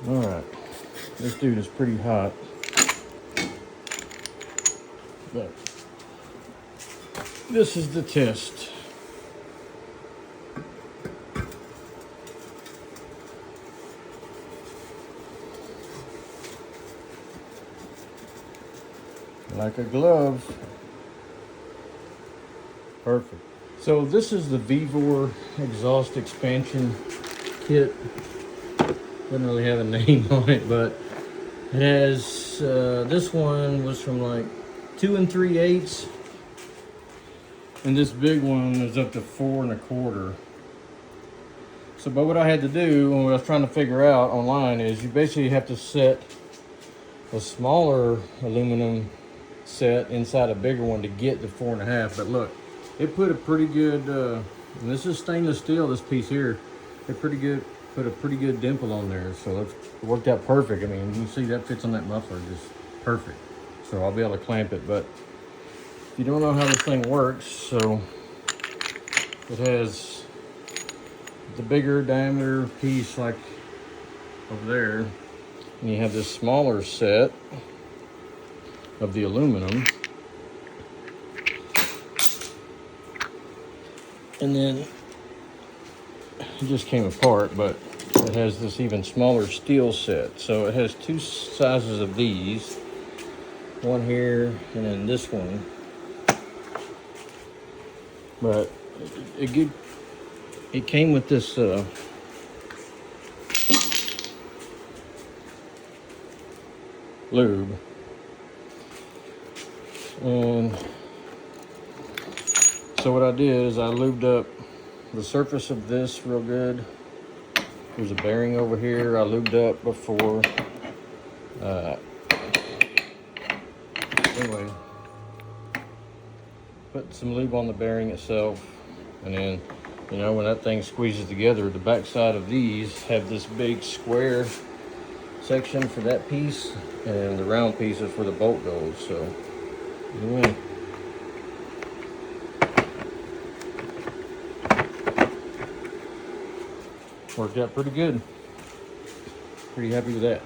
All right, this dude is pretty hot, but this is the test. Like a glove. Perfect. So this is the Vevor exhaust expansion kit. Doesn't really have a name on it, but it has, this one was from like 2 3/8, and this big one is up to 4 1/4. So, but what I had to do when I was trying to figure out online is you basically have to set a smaller aluminum set inside a bigger one to get the 4 1/2. But look, it put a pretty good, and this is stainless steel, this piece here, it put a pretty good dimple on there. So it worked out perfect. I mean, you can see that fits on that muffler just perfect. So I'll be able to clamp it. But if you don't know how this thing works, so it has the bigger diameter piece like over there, and you have this smaller set of the aluminum, and then it just came apart, but it has this even smaller steel set. So it has 2 sizes of these, one here and then this one. But it came with this lube, and so what I did is I lubed up the surface of this real good. There's a bearing over here I lubed up before. Anyway, put some lube on the bearing itself, and then, you know, when that thing squeezes together, the back side of these have this big square section for that piece, and the round piece is where the bolt goes. So anyway, worked out pretty good. Pretty happy with that.